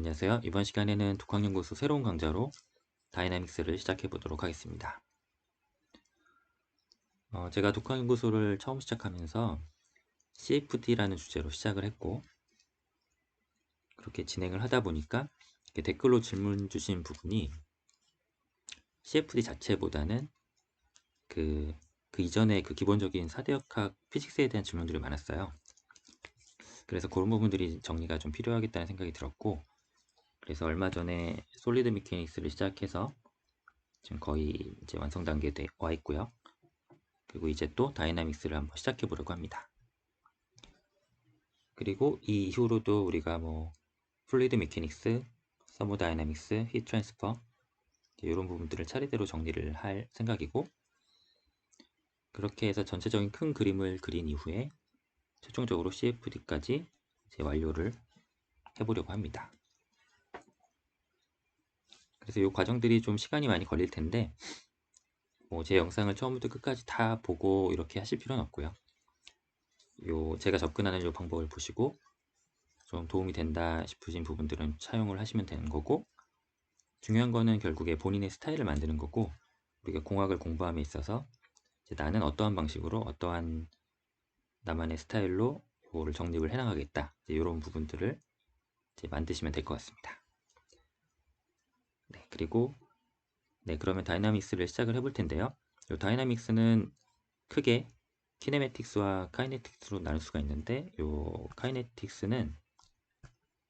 안녕하세요. 이번 시간에는 독학연구소 새로운 강좌로 다이나믹스를 시작해 보도록 하겠습니다. 제가 독학연구소를 처음 시작하면서 CFD라는 주제로 시작을 했고, 그렇게 진행을 하다 보니까 댓글로 질문 주신 부분이 CFD 자체보다는 그 이전에 그 기본적인 사대역학 피직스에 대한 질문들이 많았어요. 그래서 그런 부분들이 정리가 좀 필요하겠다는 생각이 들었고, 그래서 얼마 전에 솔리드 미케닉스를 시작해서 지금 거의 이제 완성 단계에 와 있고요. 그리고 이제 또 다이나믹스를 한번 시작해 보려고 합니다. 그리고 이 이후로도 우리가 플루이드 메케닉스, 서모다이나믹스, 히트 트랜스퍼 이런 부분들을 차례대로 정리를 할 생각이고, 그렇게 해서 전체적인 큰 그림을 그린 이후에 최종적으로 CFD까지 이제 완료를 해보려고 합니다. 그래서 이 과정들이 좀 시간이 많이 걸릴 텐데 제 영상을 처음부터 끝까지 다 보고 이렇게 하실 필요는 없고요. 제가 접근하는 이 방법을 보시고 좀 도움이 된다 싶으신 부분들은 차용을 하시면 되는 거고, 중요한 거는 결국에 본인의 스타일을 만드는 거고, 우리가 공학을 공부함에 있어서 이제 나는 어떠한 방식으로 어떠한 나만의 스타일로 이거를 정립을 해나가겠다, 이런 부분들을 이제 만드시면 될 것 같습니다. 네, 그리고 그러면 다이나믹스를 시작을 해볼 텐데요. 이 다이나믹스는 크게 키네매틱스와 카이네틱스로 나눌 수가 있는데, 이 카이네틱스는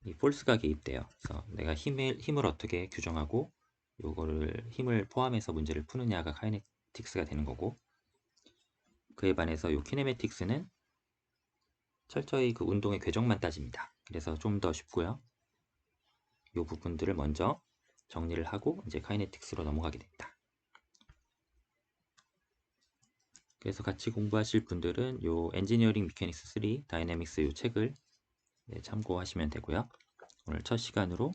이 폴스가 개입돼요. 그래서 내가 힘을 어떻게 규정하고 요거를 힘을 포함해서 문제를 푸느냐가 카이네틱스가 되는 거고, 그에 반해서 요 키네매틱스는 철저히 그 운동의 궤적만 따집니다. 그래서 좀 더 쉽고요. 요 부분들을 먼저 정리를 하고 이제 카이네틱스로 넘어가게 됩니다. 그래서 같이 공부하실 분들은 요 엔지니어링 미케닉스 3 다이내믹스 요 책을 참고하시면 되고요. 오늘 첫 시간으로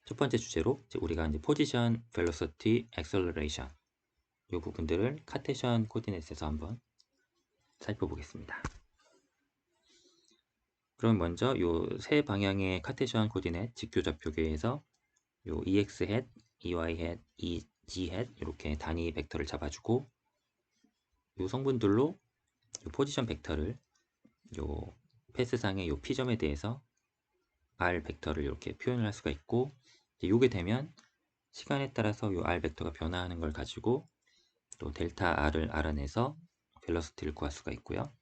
첫 번째 주제로 우리가 이제 포지션, 벨로시티, 액셀러레이션 이 부분들을 카테션 코디네이트에서 한번 살펴보겠습니다. 그럼 먼저 이 세 방향의 카테션 코디네이트 직교좌표계에서 요 EX hat, EY hat, EG hat 이렇게 단위 벡터를 잡아주고, 이 성분들로 요 포지션 벡터를 요 패스상의 요 P점에 대해서 R 벡터를 이렇게 표현을 할 수가 있고, 요게 되면 시간에 따라서 요 R 벡터가 변화하는 걸 가지고 또 델타 R을 알아내서 벨로시티를 구할 수가 있고요.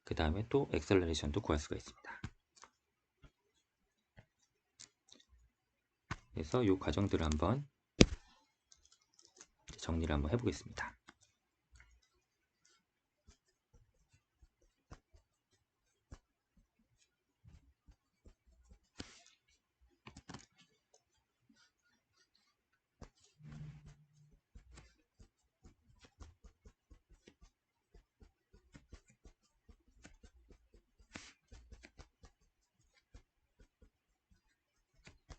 그 다음에 또 액셀러레이션도 구할 수가 있습니다. 그래서 이 과정들을 한번 정리를 한번 해보겠습니다.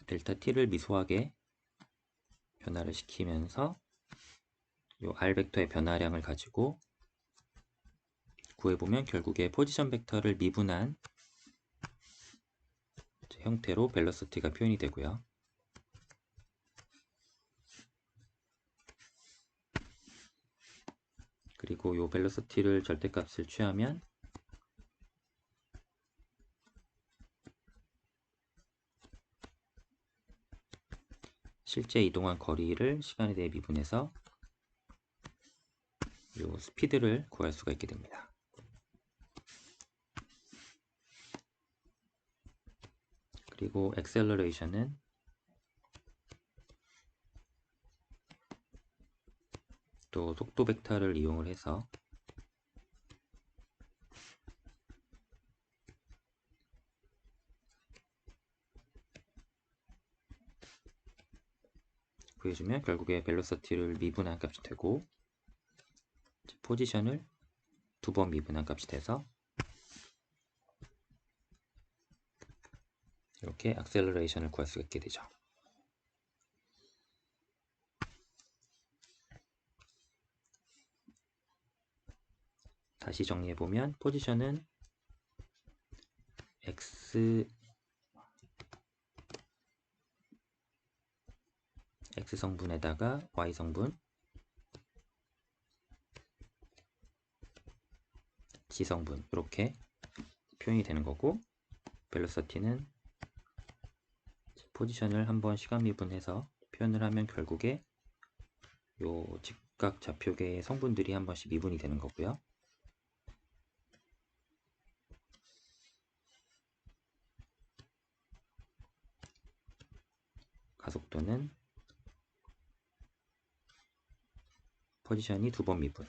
델타 t를 미소하게 변화를 시키면서 이 R 벡터의 변화량을 가지고 구해보면 결국에 포지션 벡터를 미분한 형태로 벨로시티가 표현이 되고요. 그리고 이 벨로시티를 절대값을 취하면 실제 이동한 거리를 시간에 대해 미분해서 이 스피드를 구할 수가 있게 됩니다. 그리고 액셀러레이션은 또 속도 벡터를 이용을 해서 구해주면 결국에 벨로시티를 미분한 값이 되고, 포지션을 두 번 미분한 값이 돼서 이렇게 액셀러레이션을 구할 수가 있게 되죠. 다시 정리해보면 포지션은 x 성분에다가 y 성분, g 성분 이렇게 표현이 되는 거고, 벨로시티는 포지션을 한번 시간 미분해서 표현을 하면 결국에 요 직각 좌표계의 성분들이 한 번씩 미분이 되는 거고요. 가속도는 포지션이 2번 미분.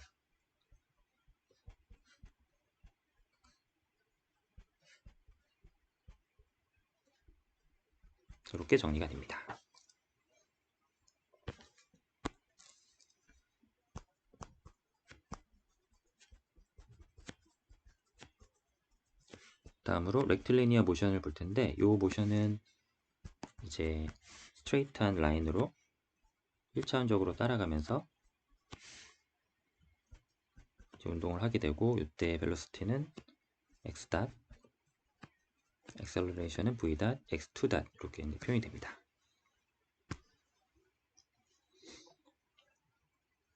이렇게 정리가 됩니다. 다음으로 렉틸리니어 모션을 볼 텐데, 이 모션은 이제 스트레이트한 라인으로 1차원적으로 따라가면서 이제 운동을 하게 되고, 이때 벨로시티는 x 닷, 액셀러레이션은 v 닷, x2 닷 이렇게 표현이 됩니다.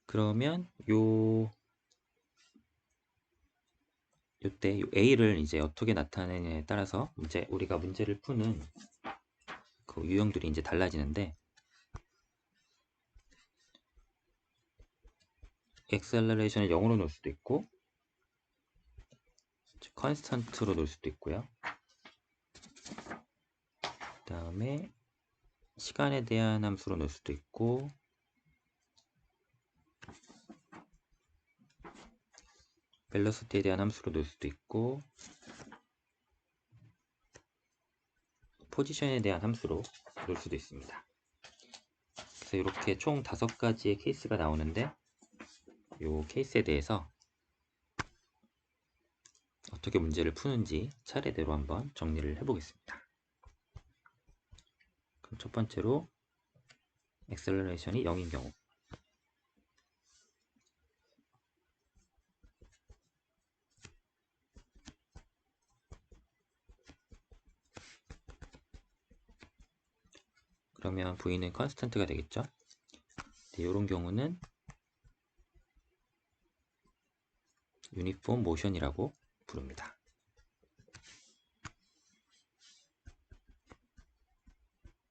그러면 이때 A를 이제 어떻게 나타내냐에 따라서 이제 우리가 문제를 푸는 그 유형들이 이제 달라지는데, 액셀러레이션을 0으로 놓을 수도 있고, 컨스턴트로 놓을 수도 있고요. 그 다음에 시간에 대한 함수로 놓을 수도 있고, 벨로시티에 대한 함수로 놓을 수도 있고, 포지션에 대한 함수로 놓을 수도 있습니다. 그래서 이렇게 총 5가지의 케이스가 나오는데, 이 케이스에 대해서 어떻게 문제를 푸는지 차례대로 한번 정리를 해보겠습니다. 그럼 첫 번째로 액셀러레이션이 0인 경우, 그러면 V는 컨스턴트가 되겠죠. 이런 경우는 유니폼 모션이라고 부릅니다.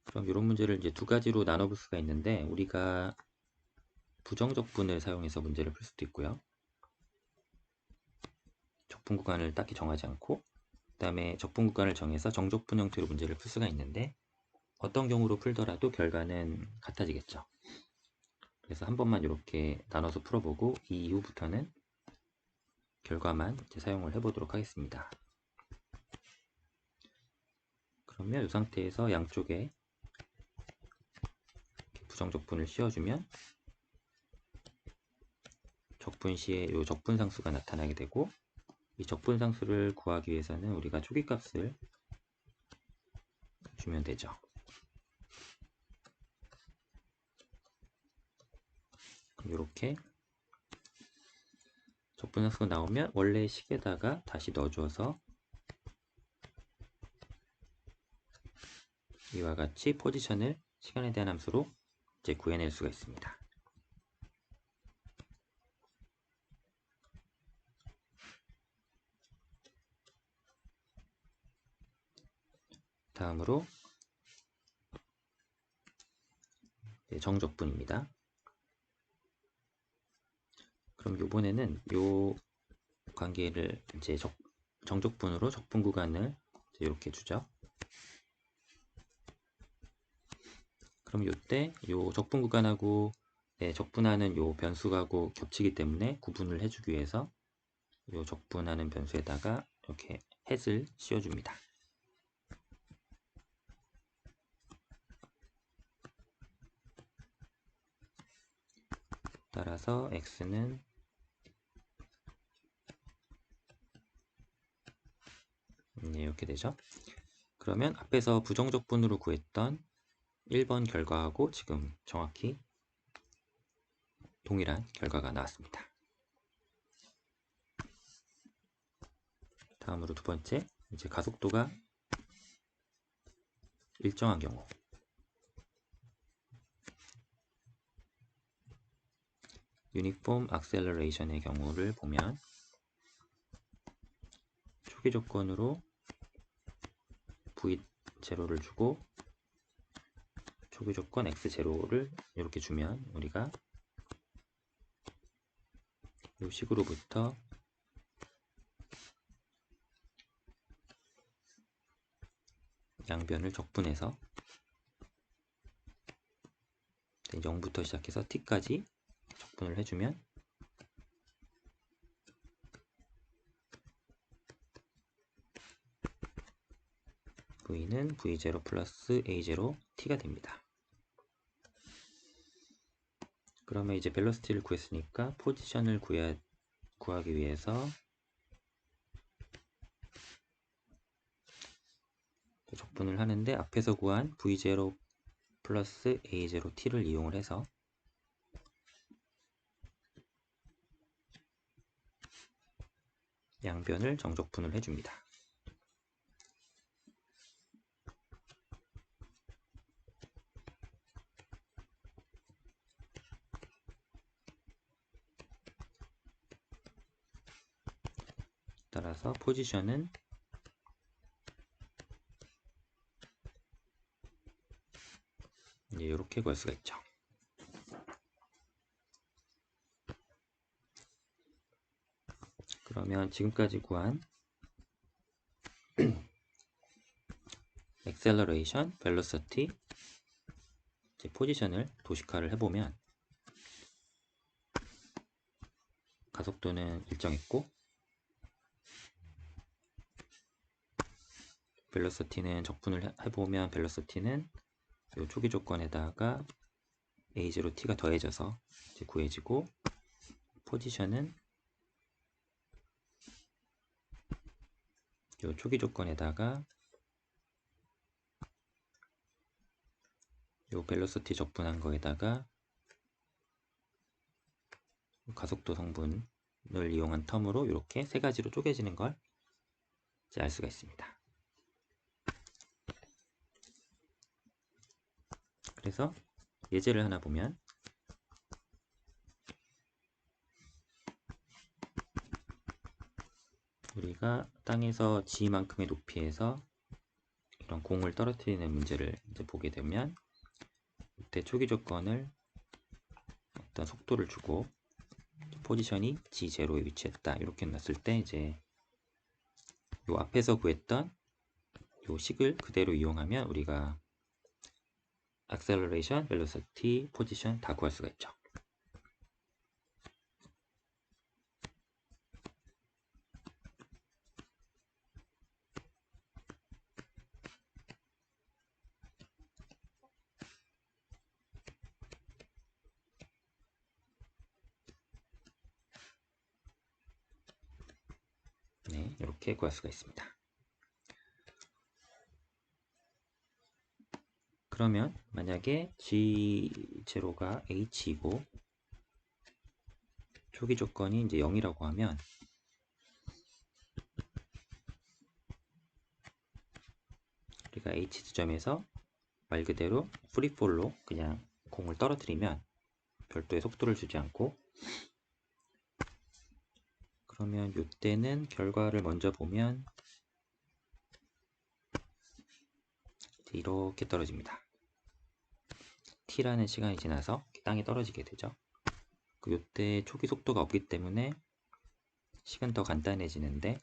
그럼 이런 문제를 이제 2가지로 나눠볼 수가 있는데, 우리가 부정적분을 사용해서 문제를 풀 수도 있고요. 적분 구간을 딱히 정하지 않고, 그 다음에 적분 구간을 정해서 정적분 형태로 문제를 풀 수가 있는데, 어떤 경우로 풀더라도 결과는 같아지겠죠. 그래서 한 번만 이렇게 나눠서 풀어보고, 이 이후부터는 결과만 이제 사용을 해보도록 하겠습니다. 그러면 이 상태에서 양쪽에 부정적분을 씌워주면 적분 시에 이 적분상수가 나타나게 되고, 이 적분상수를 구하기 위해서는 우리가 초기값을 주면 되죠. 이렇게 적분상수가 나오면 원래 식에다가 다시 넣어주어서 이와 같이 포지션을 시간에 대한 함수로 이제 구해낼 수가 있습니다. 다음으로 정적분입니다. 그럼 이번에는 이 관계를 이제 정적분으로 적분 구간을 이렇게 주죠. 그럼 이때 이 적분 구간하고 적분하는 이 변수하고 겹치기 때문에 구분을 해주기 위해서 이 적분하는 변수에다가 이렇게 햇을 씌워줍니다. 따라서 x는 이렇게 되죠. 그러면 앞에서 부정적분으로 구했던 1번 결과하고 지금 정확히 동일한 결과가 나왔습니다. 다음으로 두 번째, 이제 가속도가 일정한 경우, 유니폼 악셀러레이션의 경우를 보면 초기 조건으로 v0를 주고 초기 조건 x0를 이렇게 주면 우리가 이 식으로부터 양변을 적분해서 0부터 시작해서 t까지 적분을 해주면 v는 v0 플러스 a0 t가 됩니다. 그러면 이제 벨로시티를 구했으니까 포지션을 구하기 위해서 적분을 하는데 앞에서 구한 v0 플러스 a0 t를 이용을 해서 양변을 정적분을 해줍니다. 따라서 포지션은 이렇게 구할 수가 있죠. 그러면 지금까지 구한 acceleration, velocity, 포지션을 도식화를 해보면 가속도는 일정했고 velocity는 적분을 해보면 velocity는 이 초기 조건에다가 a0t가 더해져서 이제 구해지고 포지션은 이 초기 조건에다가 이 velocity 적분한 거에다가 가속도 성분을 이용한 텀으로 이렇게 세 가지로 쪼개지는 걸 이제 알 수가 있습니다. 그래서 예제를 하나 보면 우리가 땅에서 g만큼의 높이에서 이런 공을 떨어뜨리는 문제를 이제 보게 되면 이때 초기 조건을 어떤 속도를 주고 포지션이 g0에 위치했다 이렇게 놨을 때 이제 요 앞에서 구했던 요 식을 그대로 이용하면 우리가 acceleration, velocity, position 다 구할 수가 있죠. 네, 이렇게 구할 수가 있습니다. 그러면 만약에 G0가 H이고 초기 조건이 이제 0이라고 하면 우리가 H 지점에서 말 그대로 프리폴로 그냥 공을 떨어뜨리면 별도의 속도를 주지 않고 그러면 이때는 결과를 먼저 보면 이렇게 떨어집니다. t라는 시간이 지나서 땅에 떨어지게 되죠. 이때 초기 속도가 없기 때문에 식은 더 간단해지는데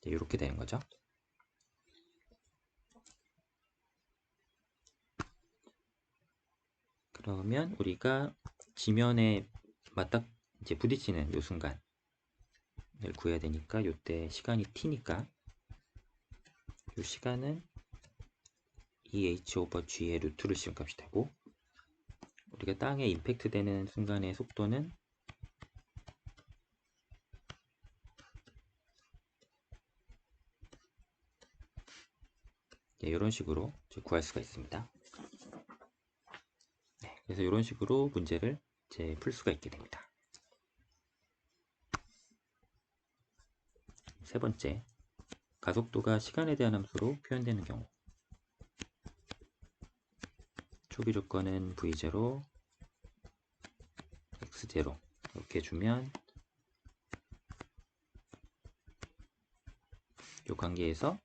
이렇게 되는 거죠. 그러면 우리가 지면에 맞닥 이제 부딪히는 이 순간을 구해야 되니까 이때 시간이 t니까 이 시간은 2h 오버 g의 루트를 씌운 값이 되고 우리가 땅에 임팩트 되는 순간의 속도는 이런 식으로 구할 수가 있습니다. 네, 그래서 이런 식으로 문제를 이제 풀 수가 있게 됩니다. 세 번째, 가속도가 시간에 대한 함수로 표현되는 경우. 초기 조건은 v0, x0 이렇게 주면 이 관계에서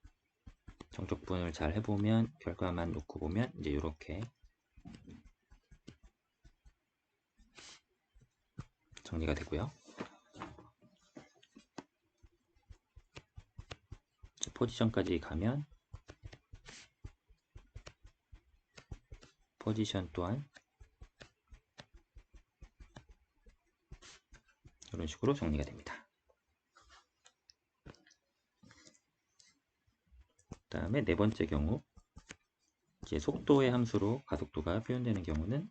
정적분을 잘 해보면 결과만 놓고 보면 이제 이렇게 정리가 되고요. 포지션까지 가면 포지션 또한 이런 식으로 정리가 됩니다. 그 다음에 네 번째 경우, 이제 속도의 함수로 가속도가 표현되는 경우는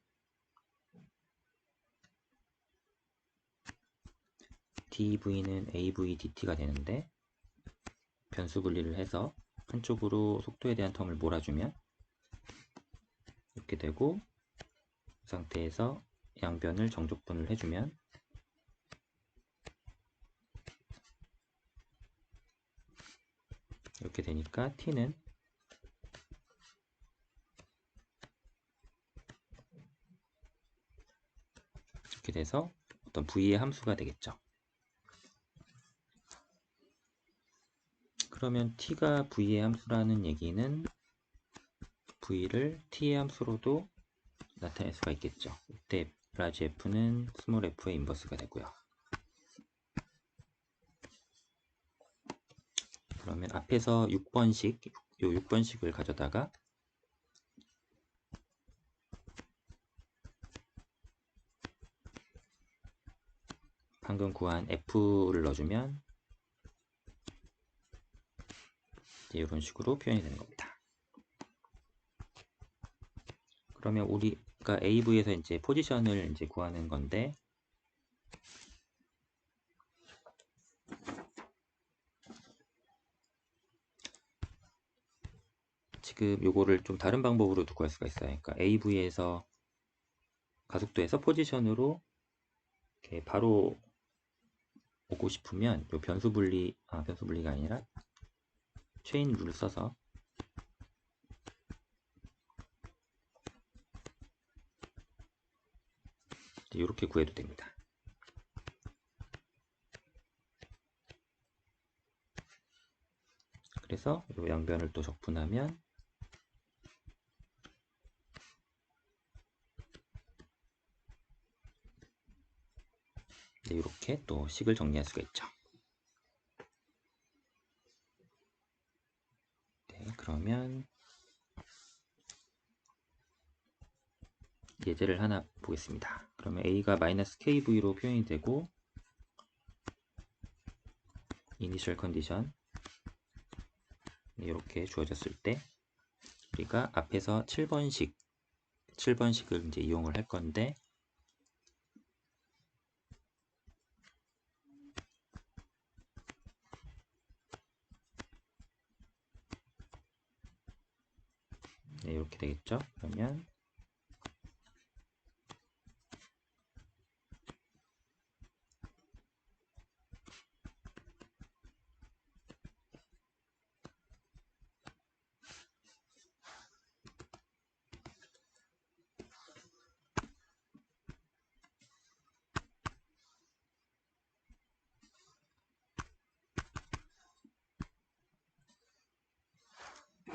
dv는 AV dt가 되는데 변수 분리를 해서 한쪽으로 속도에 대한 텀을 몰아주면 이렇게 되고, 이 상태에서 양변을 정적분을 해주면 이렇게 되니까 t는 이렇게 돼서 어떤 v의 함수가 되겠죠. 그러면 t가 v의 함수라는 얘기는 v를 t의 함수로도 나타낼 수가 있겠죠. 이때 라지 f는 스몰 f의 인버스가 되고요. 그러면 앞에서 6번식, 요 6번식을 가져다가 방금 구한 f를 넣어주면 이제 이런 식으로 표현이 되는 겁니다. 그러면 우리가 AV에서 이제 포지션을 이제 구하는 건데, 지금 요거를 좀 다른 방법으로 구할 수가 있어요. 그러니까 AV에서 가속도에서 포지션으로 이렇게 바로 오고 싶으면 요 변수 분리가 아니라 체인 룰을 써서 이렇게 구해도 됩니다. 그래서 이 양변을 또 적분하면 이렇게 또 식을 정리할 수가 있죠. 네, 그러면 예제를 하나 보겠습니다. 그러면 A가 -KV로 표현이 되고 이니셜 컨디션 이렇게 주어졌을 때 우리가 앞에서 7번식을 이제 이용을 할 건데, 네, 이렇게 되겠죠. 그러면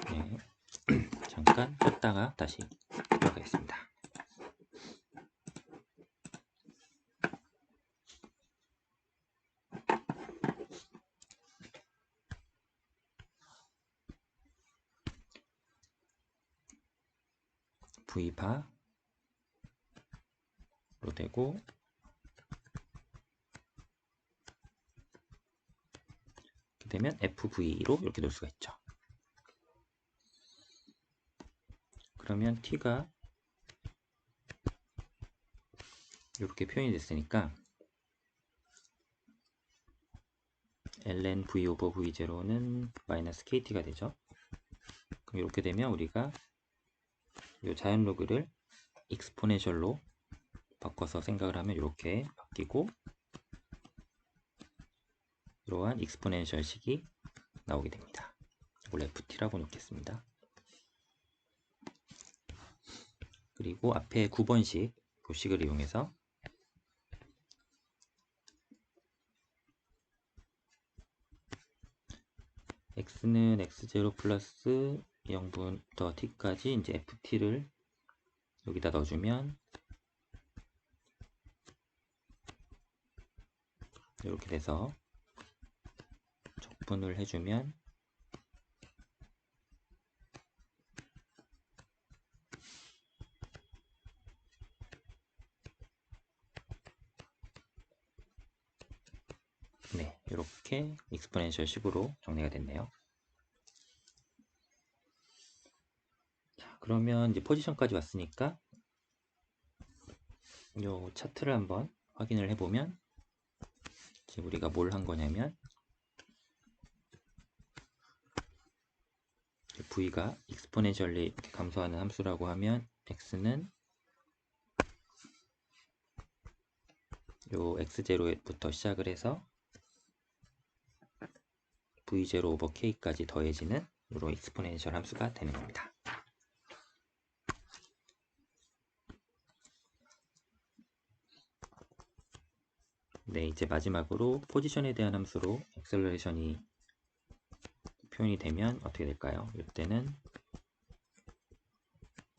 네, 잠깐 뺐다가 다시 들어가겠습니다. V바로 되고, 이렇게 되면 FV로 이렇게 놓을 수가 있죠. 그러면 T가 이렇게 표현이 됐으니까 ln V 오버 V0는 -KT가 되죠. 그럼 이렇게 되면 우리가 이 자연 로그를 익스포넨셜로 바꿔서 생각을 하면 이렇게 바뀌고, 이러한 익스포넨셜식이 나오게 됩니다. 이걸 ft라고 놓겠습니다. 그리고 앞에 9번식 그 식을 이용해서 x는 x0 플러스 0부터 t까지 이제 ft를 여기다 넣어주면 이렇게 돼서 적분을 해주면 네, 이렇게 익스포넨셜 식으로 정리가 됐네요. 자, 그러면 이제 포지션까지 왔으니까 이 차트를 한번 확인을 해보면 지금 우리가 뭘 한 거냐면 v가 익스포넨셜리 이렇게 감소하는 함수라고 하면 x는 요 x0부터 시작을 해서 v0 오버 k까지 더해지는 이런 익스포넨셜 함수가 되는 겁니다. 네, 이제 마지막으로 포지션에 대한 함수로 액셀러레이션이 표현이 되면 어떻게 될까요? 이때는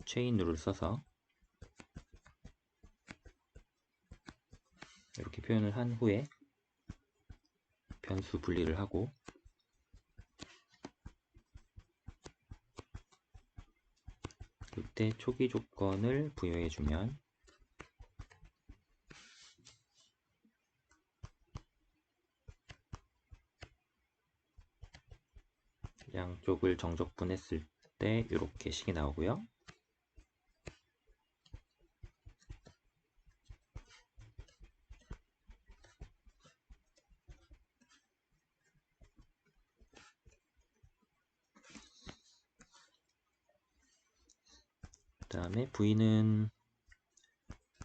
체인 룰을 써서 이렇게 표현을 한 후에 변수 분리를 하고 이때 초기 조건을 부여해 주면 양쪽을 정적분했을 때 이렇게 식이 나오고요. 그 다음에 v는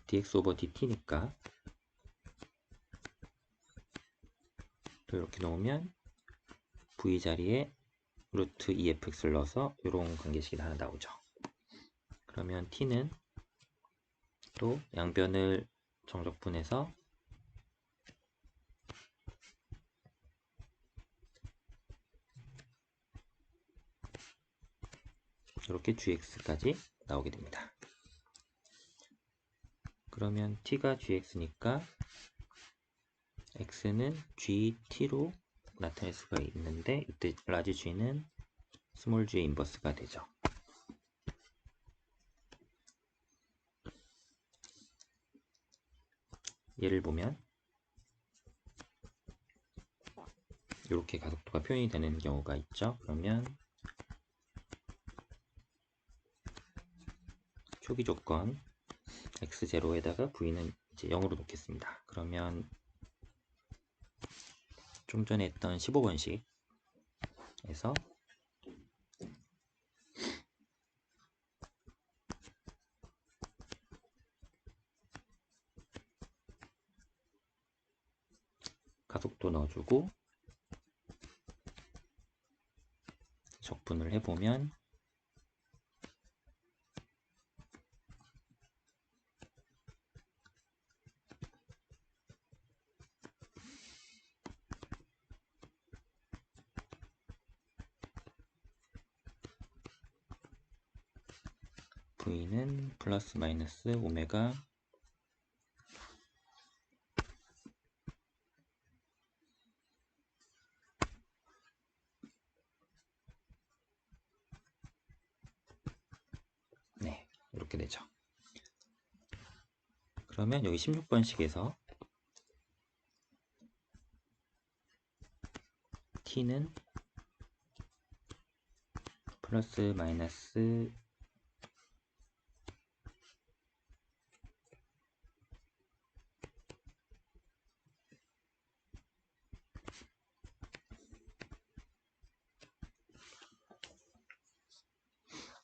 dx 오버 dt니까 또 이렇게 놓으면 v 자리에 루트 2fx를 넣어서 이런 관계식이 하나 나오죠. 그러면 t는 또 양변을 정적분해서 이렇게 gx까지 나오게 됩니다. 그러면 t가 gx니까 x는 gt로 나타낼 수가 있는데 이때 라지 g는 스몰 g의 인버스가 되죠. 예를 보면 이렇게 가속도가 표현이 되는 경우가 있죠. 그러면 초기 조건 x0에다가 v는 이제 0으로 놓겠습니다. 그러면 좀 전에 했던 15번식에서 가속도 넣어주고 적분을 해보면 v는 플러스 마이너스 오메가 네, 이렇게 되죠. 그러면 여기 16번식에서 t는 플러스 마이너스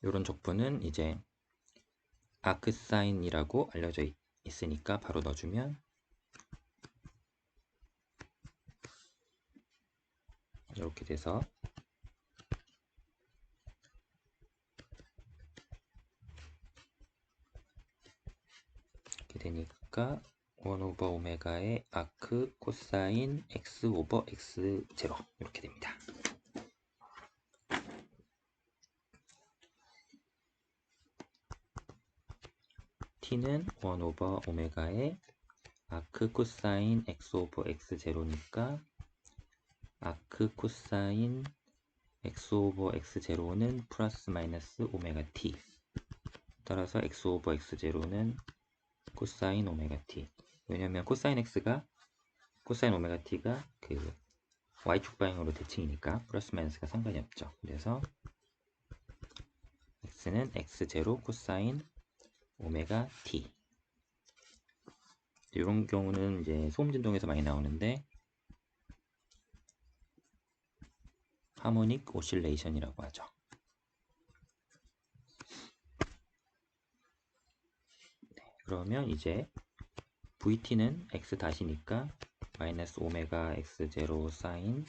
이런 적분은 이제 아크사인이라고 알려져 있으니까 바로 넣어주면 이렇게 돼서 이렇게 되니까 1 오버 오메가의 아크 코사인 x 오버 x0 이렇게 됩니다. t는 1 오버 오메가의 아크 코사인 x 오버 x0니까 아크 코사인 x 오버 x0는 플러스 마이너스 오메가 t, 따라서 x 오버 x0는 코사인 오메가 t. 왜냐면 코사인 x가 코사인 오메가 t가 그 y축 방향으로 대칭이니까 플러스 마이너스가 상관이 없죠. 그래서 x는 x0 코사인 오메가 t. 이런 경우는 이제 소음 진동에서 많이 나오는데 하모닉 오실레이션이라고 하죠. 네, 그러면 이제 vt는 x 다시니까 마이너스 오메가 x0 사인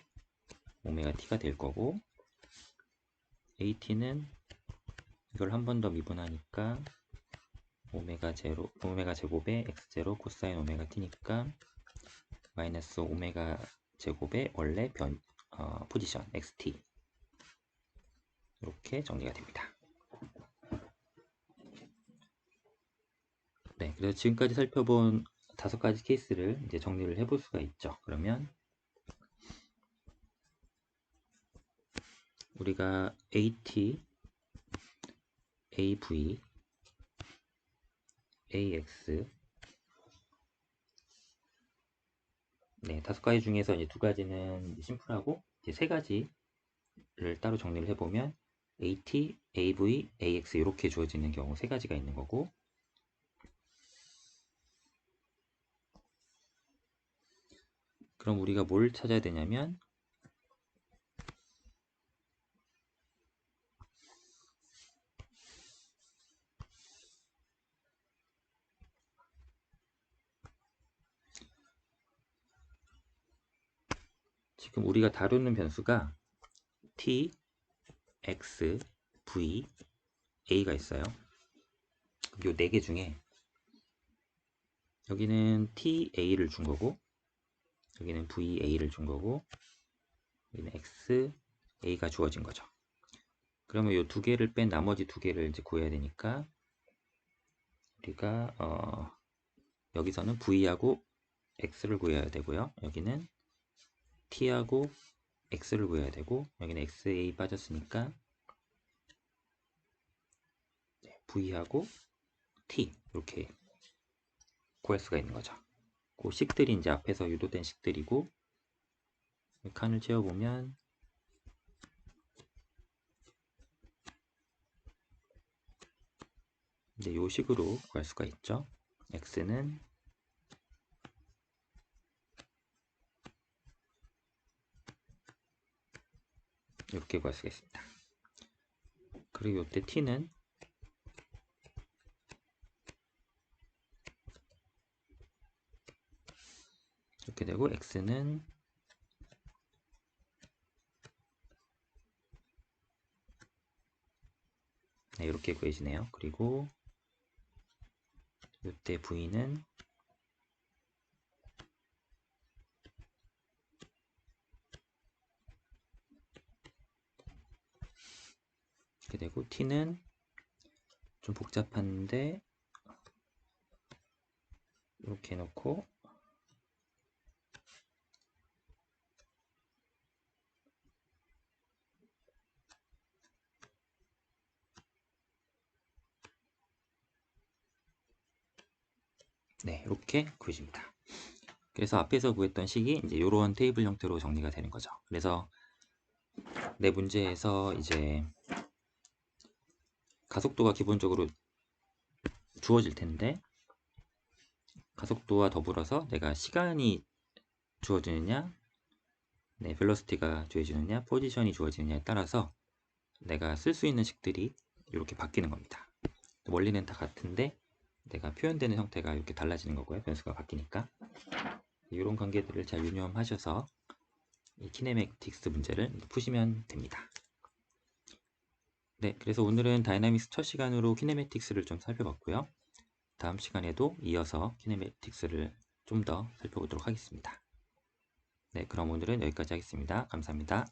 오메가 t가 될 거고, at는 이걸 한 번 더 미분하니까 오메가 제곱의 x0 코사인 오메가 t니까 마이너스 오메가 제곱의 원래 포지션 xt, 이렇게 정리가 됩니다. 네, 그래서 지금까지 살펴본 5가지 케이스를 이제 정리를 해볼 수가 있죠. 그러면 우리가 AT, AV, AX, 네, 5가지 중에서 이제 2가지는 심플하고 이제 3가지를 따로 정리를 해보면 AT, AV, AX 이렇게 주어지는 경우 3가지가 있는 거고, 그럼 우리가 뭘 찾아야 되냐면 지금 우리가 다루는 변수가 t, x, v, a가 있어요. 요 4개 중에 여기는 ta를 준 거고, 여기는 va를 준 거고, 여기는 xa가 주어진 거죠. 그러면 요 2개를 뺀 나머지 2개를 이제 구해야 되니까 우리가 여기서는 v하고 x를 구해야 되고요. 여기는 t하고 x를 구해야 되고, 여기는 xa 빠졌으니까 v하고 t 이렇게 구할 수가 있는 거죠. 그 식들이 이제 앞에서 유도된 식들이고, 칸을 채워보면 이제 요 식으로 구할 수가 있죠. x는 이렇게 구할 수가 있습니다. 그리고 이때 t는 이렇게 되고, x는 네, 이렇게 구해지네요. 그리고 이때 v는 이렇게 되고, t는 좀 복잡한데 이렇게 해놓고 네, 이렇게 구해집니다. 그래서 앞에서 구했던 식이 이제 이런 테이블 형태로 정리가 되는 거죠. 그래서 내 문제에서 이제 가속도가 기본적으로 주어질 텐데, 가속도와 더불어서 내가 시간이 주어지느냐, 네, 벨로시티가 주어지느냐, 포지션이 주어지느냐에 따라서 내가 쓸 수 있는 식들이 이렇게 바뀌는 겁니다. 원리는 다 같은데 내가 표현되는 형태가 이렇게 달라지는 거고요. 변수가 바뀌니까. 이런 관계들을 잘 유념하셔서 이 키네매틱스 문제를 푸시면 됩니다. 네, 그래서 오늘은 다이나믹스 첫 시간으로 키네매틱스를 좀 살펴봤고요. 다음 시간에도 이어서 키네매틱스를 좀 더 살펴보도록 하겠습니다. 네, 그럼 오늘은 여기까지 하겠습니다. 감사합니다.